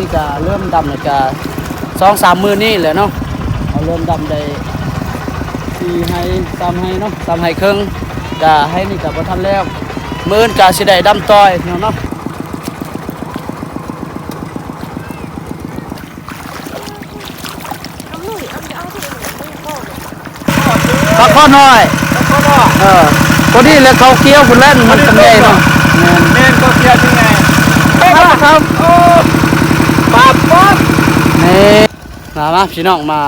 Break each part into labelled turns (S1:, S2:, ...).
S1: นี่ก็เริ่มดำเลยก็2-3 มื้อนี่แหละเนาะเอาเริ่มดำได้4ให้3ให้เนาะ3ให้ครึ่งก็ให้นี่ก็บ่ทันแล้วมื้ออื่นก็สิได้ดำต่อยพี่น้องเนาะปลาข้อน้อยพอดีเลยเขาเคี้ยวคุณเล่นมันเป็นไงเนาะ
S2: แม่นก็เสียที่ไง
S1: ครับ
S2: โอ้ปาป๊อด
S1: นี่มาพี่น้องมา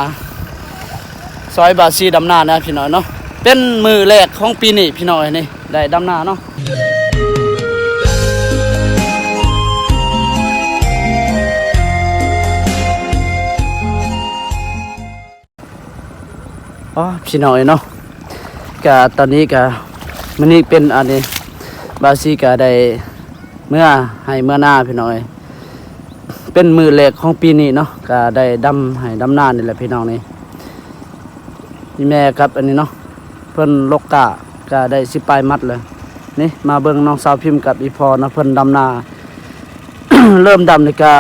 S1: ซอยบาซีดำนานะพี่น้องเนาะเป็นมือแรกของปีนี้พี่น้องนี่ได้ดำนาเนาะอ๋อพี่น้องเนาะก็ตอนนี้ก็มันนี่เป็นอันนี้บาซีก็ได้เมื่อให้เมื่อหน้าพี่น้องเป็นมือแรกของปีนี้เนาะก็ได้ดำให้ดำนานี่แหละพี่น้องนี่แม่ครับอันนี้เนาะเพิ่นลกกะก็ได้10 ปลายมัดเลยนี่มาเบิ่งน้องสาวพิมพ์กับอีพอนะเพิ่นดำนา เริ่มดำนี่ก็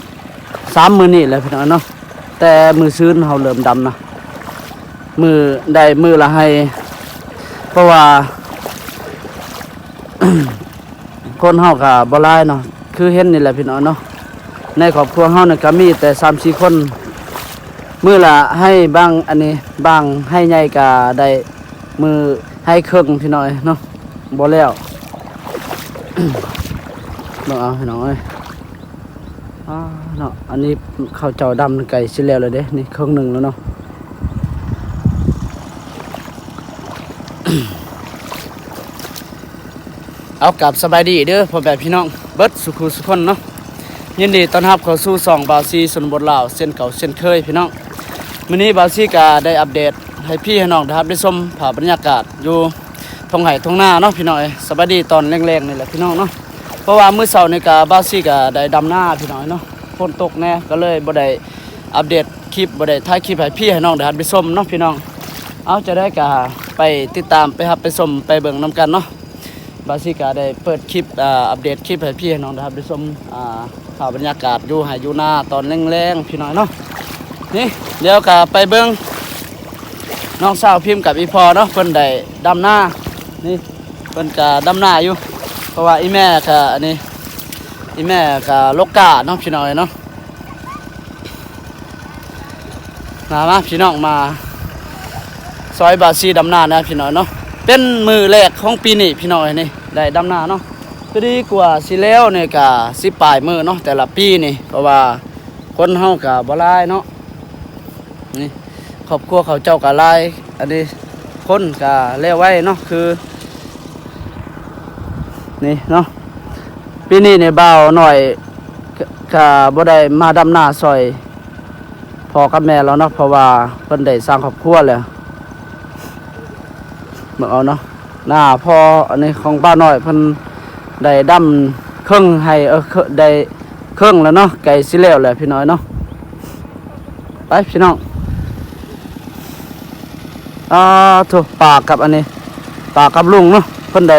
S1: 3 มื้อนี้แหละพี่น้องเนาะแต่มือซื้นเฮาเริ่มดำนะมือได้มือละให้เพราะว่า คนเฮาก็บ่หลายเนาะคือเห็นนี่แหละพี่น้องเนาะในครอบครัวเฮานี่ก็มีแต่ 3-4 คนมือละให้บางอันนี้บางให้ใหญ่ก็ได้มือให้ครึ่งพี่น้อยเนาะบ่แล้วเนาะพี่น้องเอ้ยเนาะอันนี้ข้าวเจ้าดำไก่สิแล้วเลยเด้นี่ครึ่งหนึงแล้วเนาะเอากลับสบายดีเด้อพ่อแม่พี่น้องเบิดสุขุสุขคนเนาะยินดีต้อนรับเข้าสู่ช่องบาวซีชนบทลาวเส้นเก่าเส้นเคยพี่น้องมื้อนี้บาวซีก็ได้อัปเดตให้พี่ให้น้องได้ชมภาพบรรยากาศอยู่ท้องไร่ท้องนาเนาะพี่น้องสบายดีตอนแรงๆนี่แหละพี่น้องเนาะเพราะว่ามื้อเช้านี่ก็บาวซีก็ได้ดำนาพี่น้องเนาะฝนตกแน่ก็เลยบ่ได้อัปเดตคลิปบ่ได้ถ่ายคลิปให้พี่ให้น้องได้ชมเนาะพี่น้องเอาจะได้ก็ไปติดตามไปชมไปเบิ่งนํกันเนาะบาซิกาได้เปิดคลิปอัปเดตคลิปให้พี่น้องนะครับได้ชมข่าวบรรยากาศอยู่หายอยู่หน้าตอนแรงๆพี่น้อยเนาะนี่เดี๋ยวก็ไปเบิ่งน้องสาวพิมพ์กับอีพอเนาะเพิ่นได้ดำหน้านี่เพิ่นก็ดำหน้าอยู่เพราะว่าอีแม่ก็อันนี้อีแม่ก็ลกกาเนาะพี่น้อยเนาะมาพี่น้องมาซอยบาซีดำหน้านะพี่น้อยเนาะเป็นมือแรกของปีนี้พี่น้อยนี่ได้ดำนาเนาะก็ดีกว่าสิแล้วเนี่ยก็10 ปลายมือเนาะแต่ละปีนี่เพราะว่าคนเฮาก็บ่หลายเนาะนี่ครอบครัวเขาเจ้าก็หลายอันนี้คนก็แล้วไว้เนาะคือนี่เนาะปีนี้เนี่ยเบาหน่อยก็บ่ได้มาดำนาซอยพ่อกับแม่แล้วเนาะเพราะว่าเพิ่นได้สร้างครอบครัวแล้วเมื่อเอาเนาะหน้าพออันนี้ของป้าน้อยเพิ่นได้ดำเครื่องให้ได้เครื่องแล้วเนาะไก่สิแล้วแหละพี่น้อยเนาะไปพี่น้องถูกปากกับอันนี้ปากกับลุงเนาะเพิ่นได้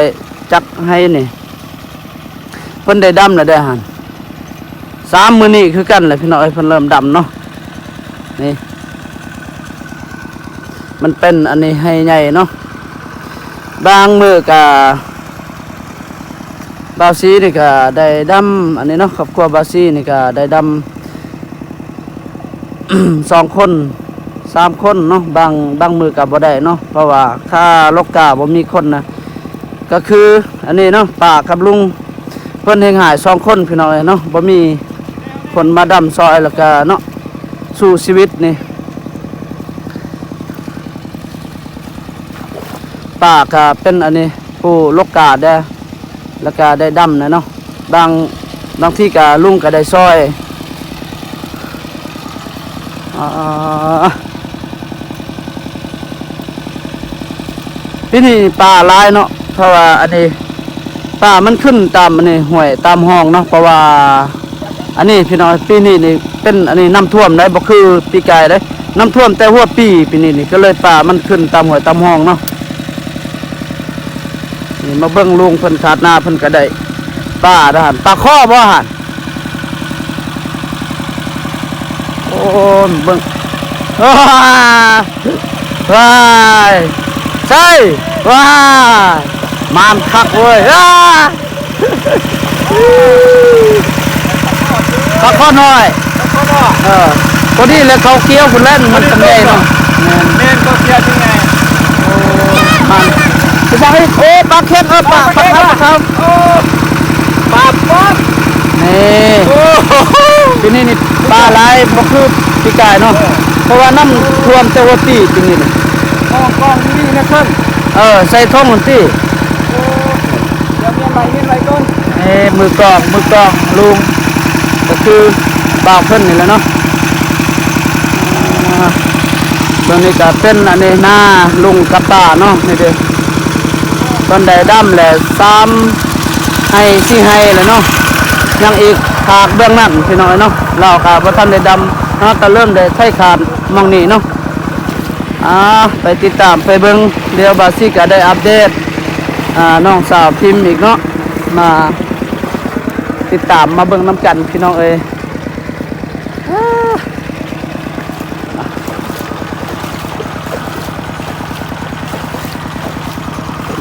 S1: จักให้นี่เพิ่นได้ดำแล้วได้หัน3 มื้อนี้คือกันแหละพี่น้อยเพิ่นเริ่มดำเนาะนี่มันเป็นอันนี้ให้ใหญ่เนาะบางมือกับบาวซีนี่ก็ได้ดำอันนี้เนาะครอบครัวบาวซีนี่ก็ได้ดำ 2 คน 3 คนเนาะบางมือกับบ่ได้เนาะเพราะว่าถ้าลกกาบ่มีคนนะก็คืออันนี้เนาะป้ากับลุงเพิ่นเฮงหาย2 คนพี่น้องเนาะบ่มีคนมาดำซอยแล้วก็เนาะสู้ชีวิตนี่ป้าก็เป็นอันนี้ผู้ลกกาได้แล้วก็ได้ดำนะเนาะบางที่ก็ลุงก็ได้ซอยที่นี่ป่าลายเนาะเพราะว่าอันนี้ป่ามันขึ้นตามอันนี้ห้วยตามห้องเนาะเพราะว่าอันนี้พี่น้องปีนี้นี่เป็นอันนี้น้ำท่วมได้บ่คือปีกายได้น้ำท่วมแต่หัวปีนี้นี่ก็เลยป่ามันขึ้นตามห้วยตามห้องเนาะนี่มาเบิ่งลุงเพิ่นขาดหน้าเพิ่นก็ได้ป้าทหารปลาข้อบ่หัน เบิ่งว้ายใช่ว้ายมามคักเว้ยคักข้อน้อยพอดีเลยเขาเคี้ยวคุณเล่นมันทำไงเนาะ
S2: เมนก็เสียยังไง
S1: มันจะบอกให้โอ้ปลาเค็มปลาครับ
S2: โอ้ปลาป๊อป
S1: นี่ที่นี่นี่ปลาไหลบ่คือปีกายเนาะเพราะว่าน้ำท่วมแต่ว่าปีจริงนี่นะ
S2: กองนี่นะเพิ่น
S1: ใส่ท่องมันตี
S2: โอ้เดี๋ยวมีอะไรก่อน
S1: มือกองลุงก็คือบ่าวเพิ่นนี่แหละเนาะตรงนี้ก็เป็นอันนี้หน้าลุงกับป้าเนาะนี่เด้อตอนใดดำแหละ3ให้4ให้เลยเนาะยังอีกขาดเบื้องนั้นพี่น้อยเนาะเราขาดบ่ทันได้ดำเนาะก็เริ่มได้ไถขาดมองนี่เนาะไปติดตามไปเบิ่งเดี๋ยวบาซี่ก็ได้อัปเดตน้องสาวพิมพ์อีกเนาะมาติดตามมาเบิ่งน้ำกันพี่น้องเอ้ย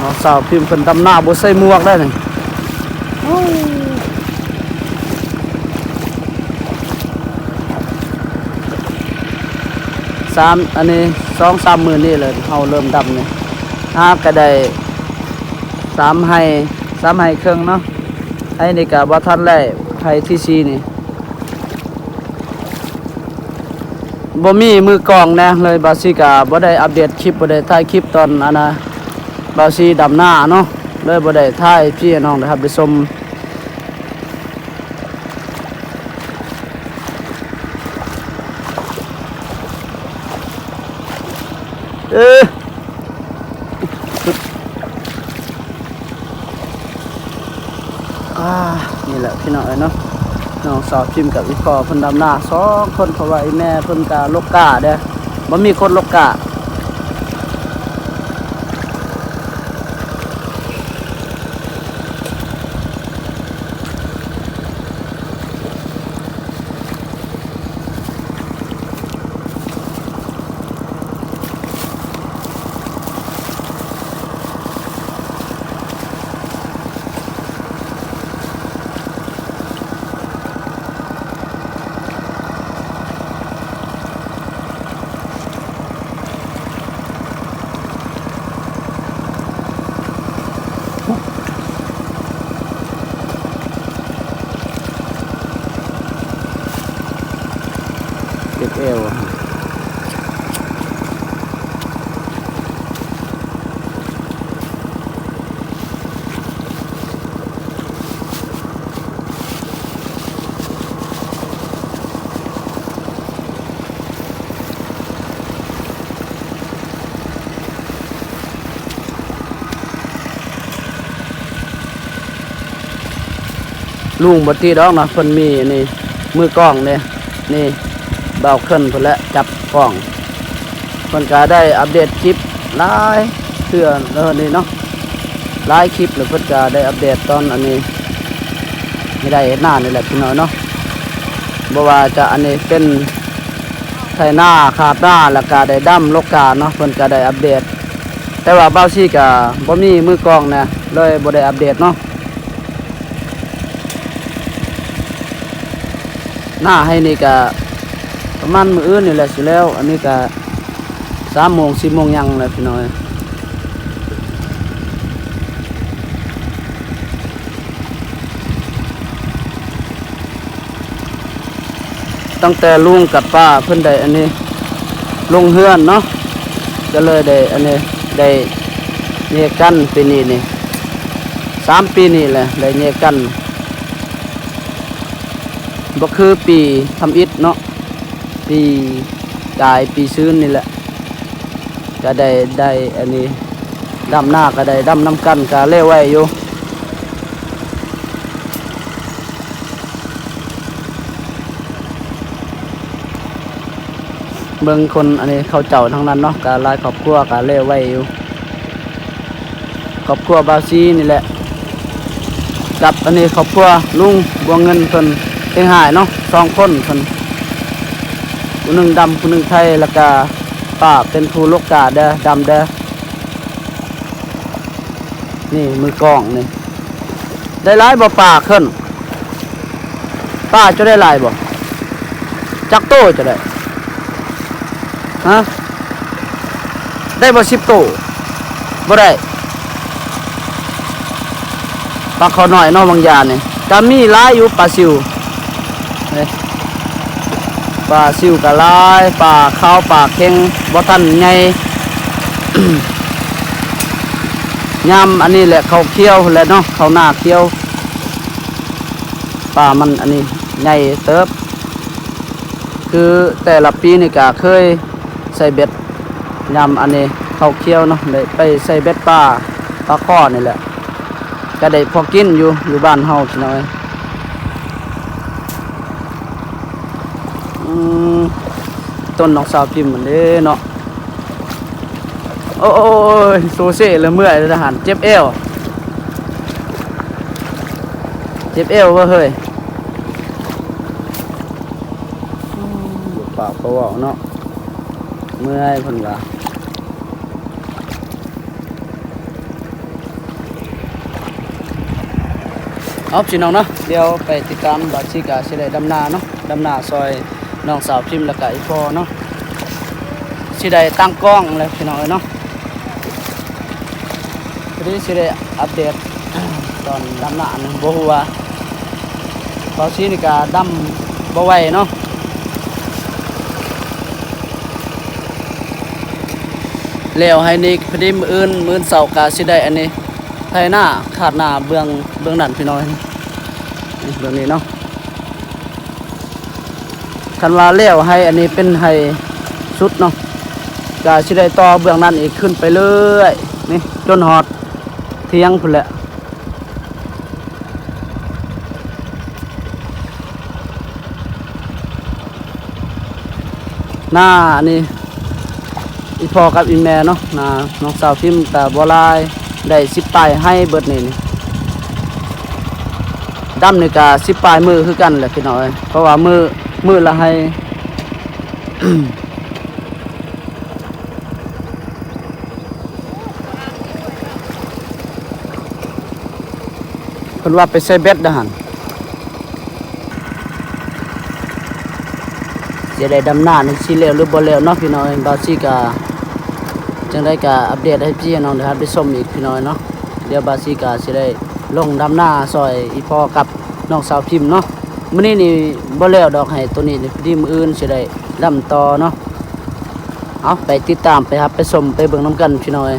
S1: น้องสาวพิมพ์เพิ่นดำหน้าบ่ใส่หมวกได้นี่อันนี้2-3 มื้อนี่เลยเฮาเริ่มดำนี่ก็ได้3ให้ครึ่งเนาะไอ้นี่ก็บ่ทันแล้วให้ที่4นี่บ่มีมือกลองนะเลยบาซี่ก็บ่ได้อัปเดตคลิปบ่ได้ถ่ายคลิปตอนอันน่ะบาซี่ดำหน้าเนาะเลยบ่ได้ถ่ายพี่น้องนะครับได้ชมนี่แหละพี่น้องเนาะน้องสาวพิมพ์กับอีพ่อเพิ่นดำหน้า2คนเพราะว่าอีแม่เพิ่นก็ลกกาเด้อบ่มีคนลกกาเก็บเอวลุงบ่ตีดอกนะเพิ่นมีนี่มือกล้องเนี่ยนี่เบาขึ้นเพิ่นและจับกล้องเพิ่นก็ได้อัปเดตคลิปหลายเทื่อนี่เนาะหลายคลิปแล้วเพิ่นก็ได้อัปเดตตอนอันนี้ไม่ได้เห็นหน้านี่แหละพี่น้อยเนาะบ่ว่าจะอันนี้เป็นไถนาขาดหน้าแล้วก็ได้ดำลกกาเนาะเพิ่นก็ได้อัปเดตแต่ว่าเบาซี่ก็บ่มีมือกล้องนะเลยบ่ได้อัปเดตเนาะหน้าให้นี่ก็ประมาณมื้ออื่นนี่แหละสิแล้วอันนี้ก็3 โมง 4 โมงยังแหละพี่น้อยตั้งแต่ลุงกับป้าเพิ่นได้อันนี้ลงเฮือนเนาะก็เลยได้อันนี้ได้แยกกันปีนี้นี่3 ปีนี่แหละได้แยกกันบ่คือปีทำอิฐเนาะปีกายปีซื้นนี่แหละก็ได้อันนี้ดำหน้าก็ได้ดำน้ำกันก็เล่ไว้อยู่เบิ่งคนอันนี้เขาเจ้าทั้งนั้นเนาะก็หลายครอบครัวก็เล่ไว้อยู่ครอบครัวบาซีนี่แหละกับอันนี้ครอบครัวลุงบัวเงินเพิ่นเองหายเนาะ2 คนเพิ่น ผู้หนึงดำผู้หนึงไทยแล้วก็ป้าเป็นผู้ลกกาเด้อดำเด้อนี่มือกล้องนี่ได้หลายบ่ป้าขึ้นป้าจะได้หลายบ่จักโตจะได้ฮะได้บ่10โตบ่ได้ปลาเขาหน่อยเนาะบางอย่างนี่ก็มีหลายอยู่ปลาซิวนี่ปลาซิวก็หลายปลาขาวปลาเค็งบ่ทันใหญ่ ยำอันนี้แหละเขาเคี้ยวแหละเนาะเขาหน้าเคี้ยวปลามันอันนี้ใหญ่เติบคือแต่ละปีนี่ก็เคยใส่เบ็ดยำอันนี้เขาเคี้ยวเนาะได้ไปใส่เบ็ดปลาข้อนี่แหละก็ได้พอกินอยู่บ้านเฮาพี่น้อยต้นน้องสาวพิมพ์มันเด้เนาะโอ้ยโซเซ่เลยเมื่อยเลยทหารเจ็บเอวว่าเฮ้ยปากเขาบอกเนาะเมื่อยเพิ่นว่าเอาพี่น้องเนาะเดี๋ยวไปติดตามบาซิกาสิได้ดำนาเนาะดำนาซอยน้องสาวพิมพ์แล้วก็อีพ่อเนาะสิได้ตั้งกล้องแล้วพี่น้องเนาะพอดีสิได้อัปเดต ตอนดำนาบ่ฮู้ว่าบาซินี่ก็ดำบ่ไหวเนาะแล้วให้นี่พอดีมื้อเสาร์ก็สิได้อันนี้ไถนาขาดหน้าเบื้องนั่นพี่น้องเบื้องนี้เนาะคันว่าแล้วให้อันนี้เป็นให้สุดเนาะก็สิได้ต่อเบื้องนั้นอีกขึ้นไปเรื่อยนี่จนฮอดเที่ยงพุ่นแหละหน้าอันนี้อีพ่อกับอีแม่เนาะน้องสาวพิมพ์กับบัวลายได้10ปลายให้เบิดนี่ดำนี่ก็10ปลายมือคือกันแหละพี่น้อยเพราะว่ามือละให้ เพิ่นว่าไปใส่เบ็ดดะหั่นสิได้ดำหน้านี่สิแล้วหรือบ่แล้วเนาะพี่น้อยบาซิก็จังได้ก็อัปเดตให้พี่น้องนะครับได้ชมอีกพี่น้อยเนาะเดี๋ยวบาซิก็สิได้ลงดำหน้าซอยอีพ่อกับน้องสาวพิมพ์เนาะมื้อนี้นี่บ่แล้วดอกให้ตัวนี้นี่พอดีมื้ออื่นสิได้ดำต่อเนาะเอาไปติดตามไปครับไปชมไปเบิ่งนํกันพี่น้อย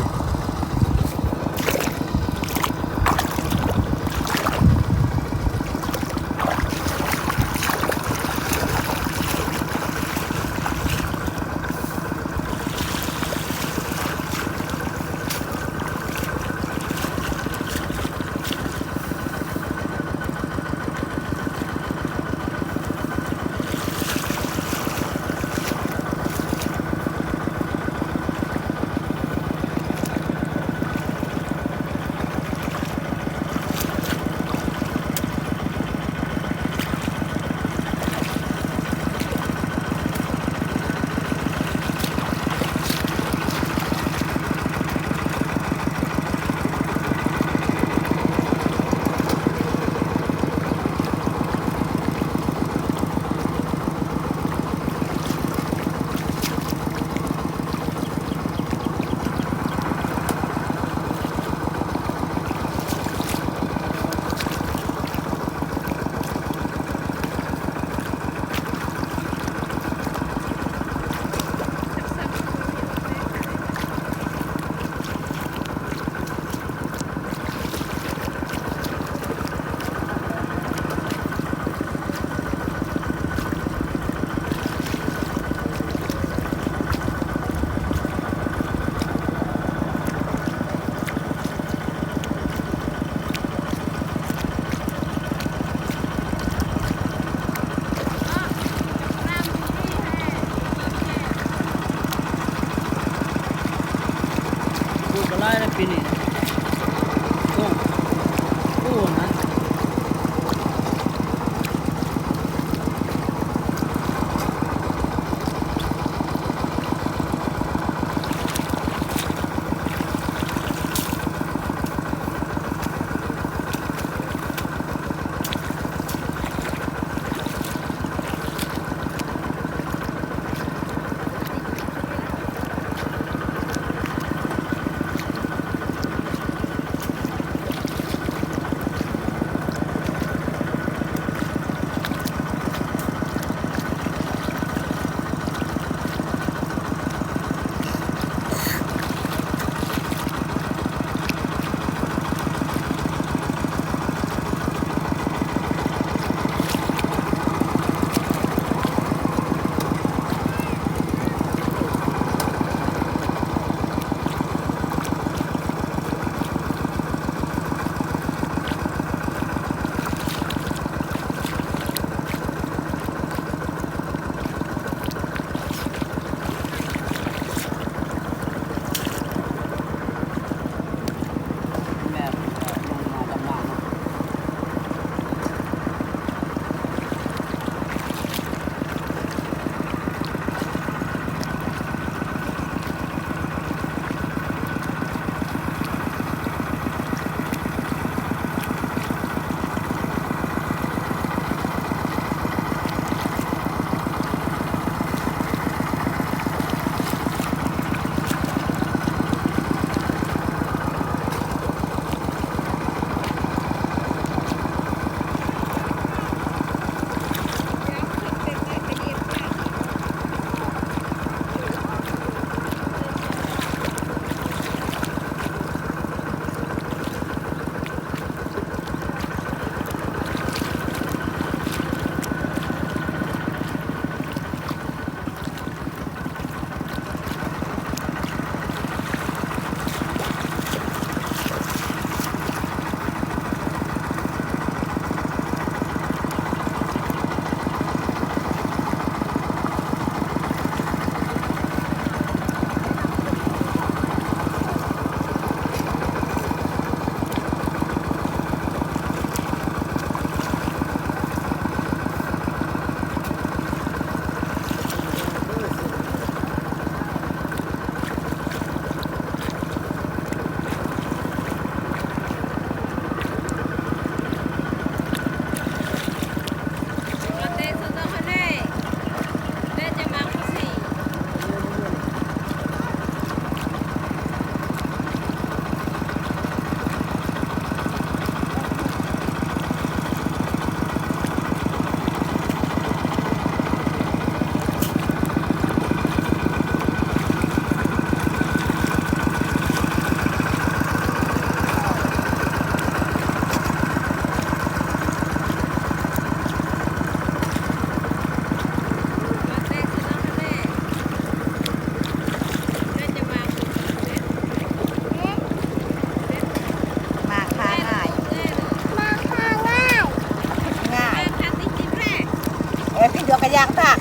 S3: พี่เดือกระยางตาก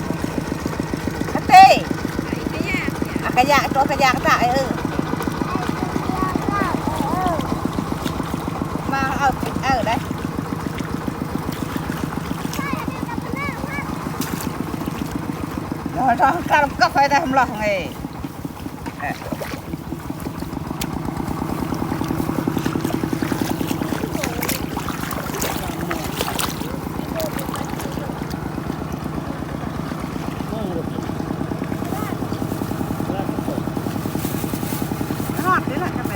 S3: กะเต้กระยางตัวกระยางตากมาเอาได้เราต้องการก็ไปได้ทำหลังไงรอดเลยล่ะทำไม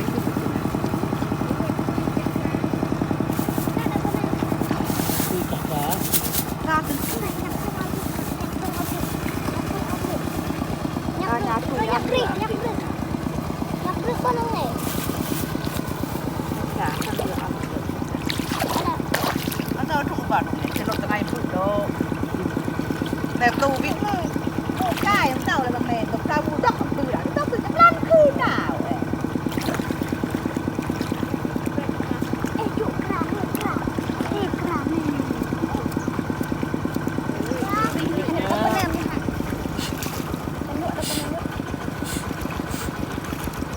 S3: แบบตู้วิ่งใกล้ของเจ้าเลยบางแม่ตกตาบูต้องปืนต้องปืนจะลั่นคืนหนาว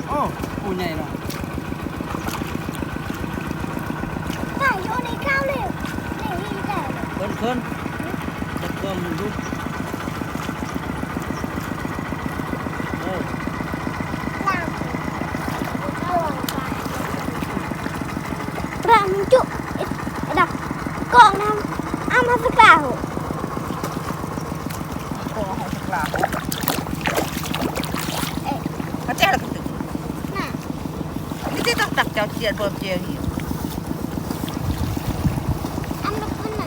S1: โอ้ปูใหญ่เนาะเพิ่นจะเพิ่มดู
S4: จุดักกองน้ำอามาสักแล้ว
S3: โอ้โหสักแล้วเขาแจ้งแล้วก็ตึกนี่ที่ต้องตักเจ้าเจียนบนเจียนนี่
S4: อันนั้นคนไหน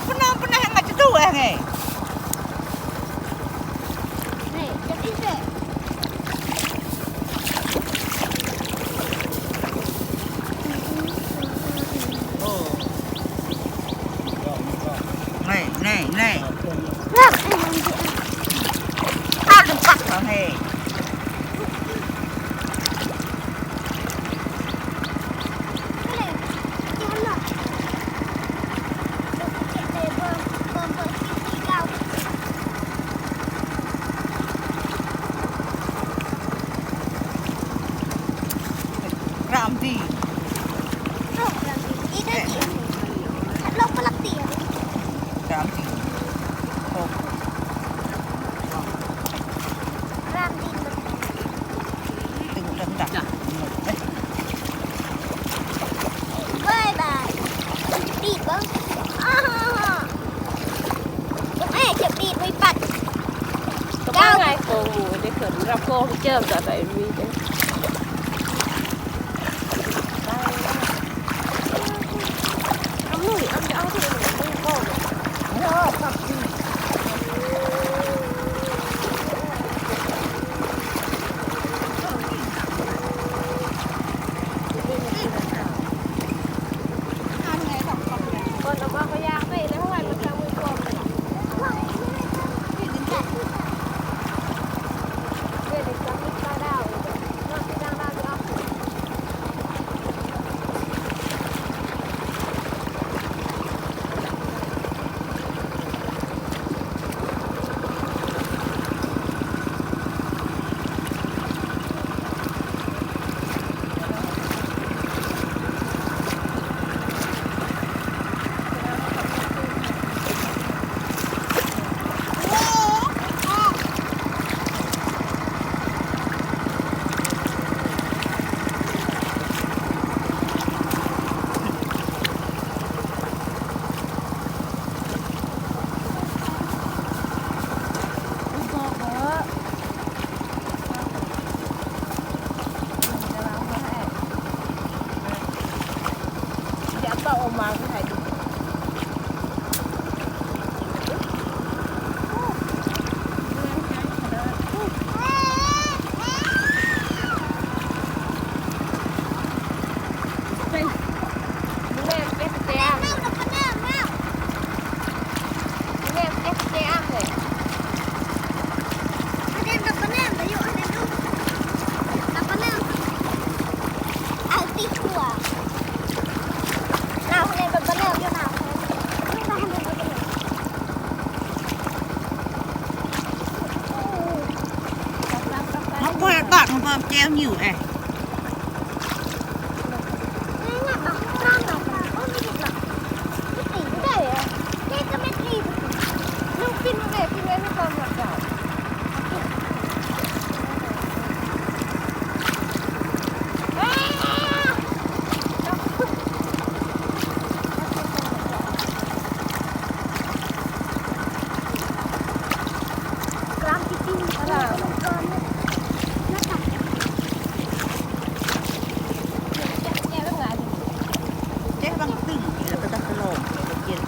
S3: คุณน้องคุณนายมาจะดูอะไรไง
S4: นี่จะพิเศษ
S3: นี่
S4: เริ่มไอ้มันจะ
S3: ข้าวจะปักเหรอเฮ้
S4: ก็เลยจะหน่อยเก็บเลยเบอร์ที่เก้าก
S3: รามดี
S4: โรคอะไรอีกได้กี่โรคปลักเตีย
S3: รามดีโอ้
S4: รามดินมัน
S3: ตึงจังจัง
S4: บายบายดีดบ้างแม่เก็บดีดไว้ปัด
S5: ก็ว่าไงโกงหมูได้เขินรับโกงเจิมจากไหนมีเด้เอาหนุ่ยเอาที่หนุ่ยโกง
S3: โอ้ปักดี
S5: คนเอามาพยางไปแล้วเท่าไหร่มันจะมือโกงเลยเด็กจะมีตาดาวน่าจะดังดาวจะเอา
S3: อย่าเป่าออกมาให้ถ่ายดู ากมันบ่แก้วหิวเจ๊บางตึ้งแล้วก็ตะกะโลงเย็น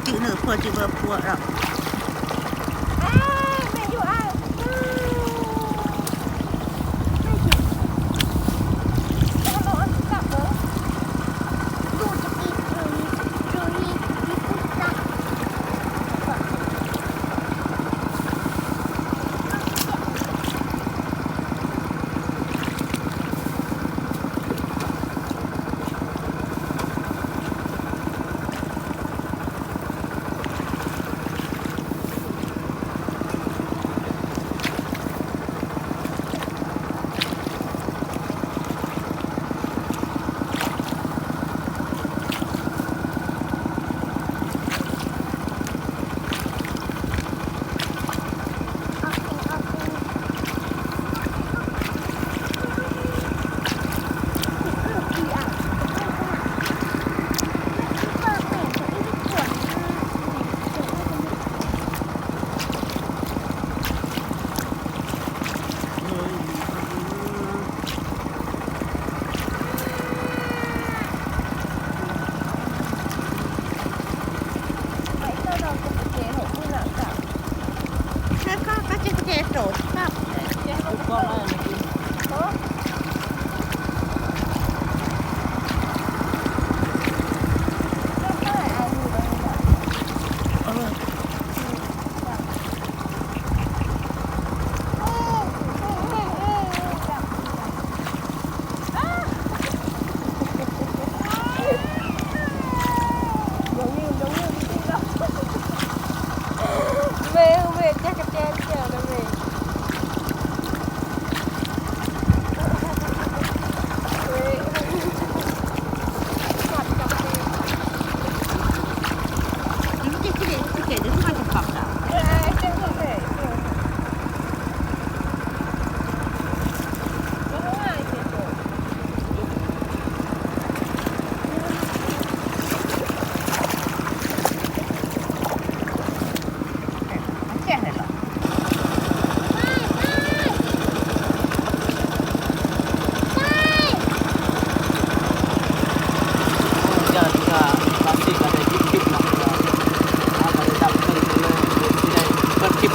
S3: จื้อเนื้อพอจื้อเบอร์พัวหรอกโดดครับ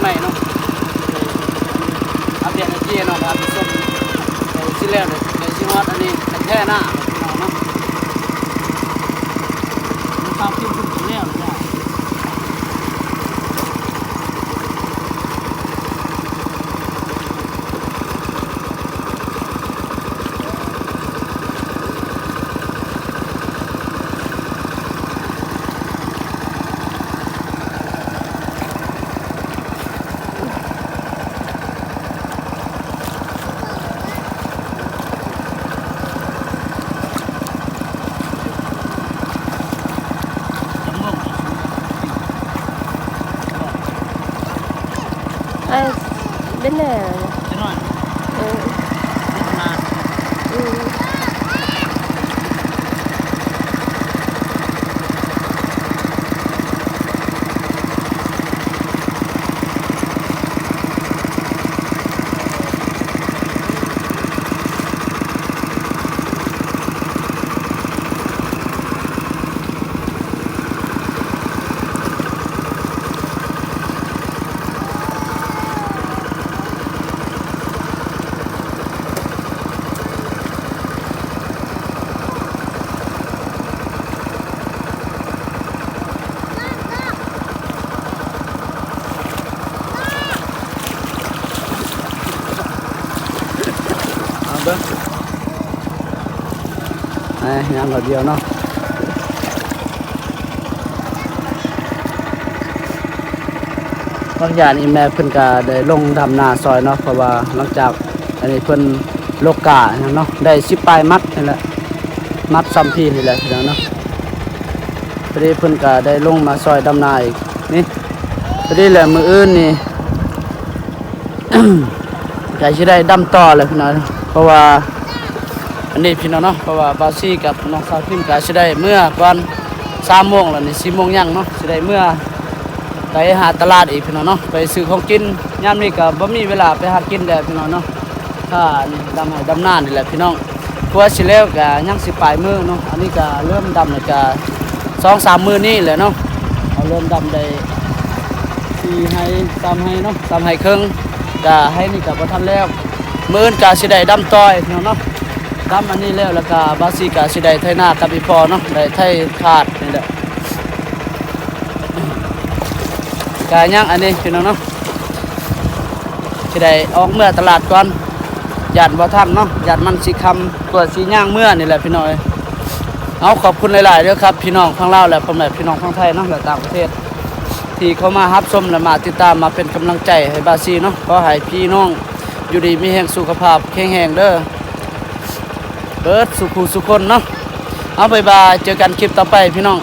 S1: ใหม่เนาะอัปเดตในที่เนาะครับส้มชิ้นแรกเลยในชิ้นฮอตอันนี้แค่หน้าเนาะมันความคิดถึงแล้วได้
S5: เป็นแน่
S1: จะนอนมา
S4: เ
S1: ยังเราเดียวเนาะบางอย่างอีแม่เพิ่นก็ได้ลงดำนาซอยเนาะเพราะว่าหลังจากอันนี้เพิ่นโลกาเนาะได้10ปลายมัดนี่แหละมัดซ้ำพี่นี่แหละพี่น้องเนาะพอดีเพิ่นก็ได้ลงมาซอยดำนาอีกนี่พอดีแหละมื้ออื่นนี่ ก็สิได้ดำต่อเลยพี่น้องเพราะว่าอันนี้พี่น้องเนาะเพราะว่าบาซี่กับน้องสาวพิมก็สิได้เมื่อก่อน3 โมงแล้วนี่4 โมงยังเนาะสิได้เมื่อไปหาตลาดอีกพี่น้องเนาะไปซื้อของกินยามนี้ก็บ่มีเวลาไปหากินแล้วพี่น้องเนาะถ้านี่ดำให้ดำนานี่แหละพี่น้องกว่าสิแล้วก็ยังสิปลายมื้อเนาะอันนี้ก็เริ่มดำแล้วก็ 2-3 มื้อนี้แหละเนาะเอาเริ่มดำได้4ให้3ให้เนาะ3ให้ครึ่งก็ให้นี่ก็บ่ทันแล้วมื้ออื่นก็สิได้ดำต่อยพี่น้องเนาะดำอันนี้แล้วก็บาซี่ก็สิได้ไถนากับอีพอเนาะได้ไถขาดนี่แหละก็ยังอันนี้พี่น้องเนาะสิได้ออกเมื่อตลาดก่อนย่านบ่ทันเนาะย่านมันสิค่ำกว่าสิย่างเมื่อนี่แหละพี่น้อยเอาขอบคุณหลายๆเด้อครับพี่น้องฝั่งลาวและพ่อแม่พี่น้องฝั่งไทยเนาะและต่างประเทศที่เข้ามารับชมและมาติดตามมาเป็นกำลังใจให้บาซี่เนาะขอให้พี่น้องอยู่ดีมีแรงสุขภาพแข็งแรงเด้อเบิดสุขสุขคนเนาะเอาบ๊ายบายเจอกันคลิปต่อไปพี่น้อง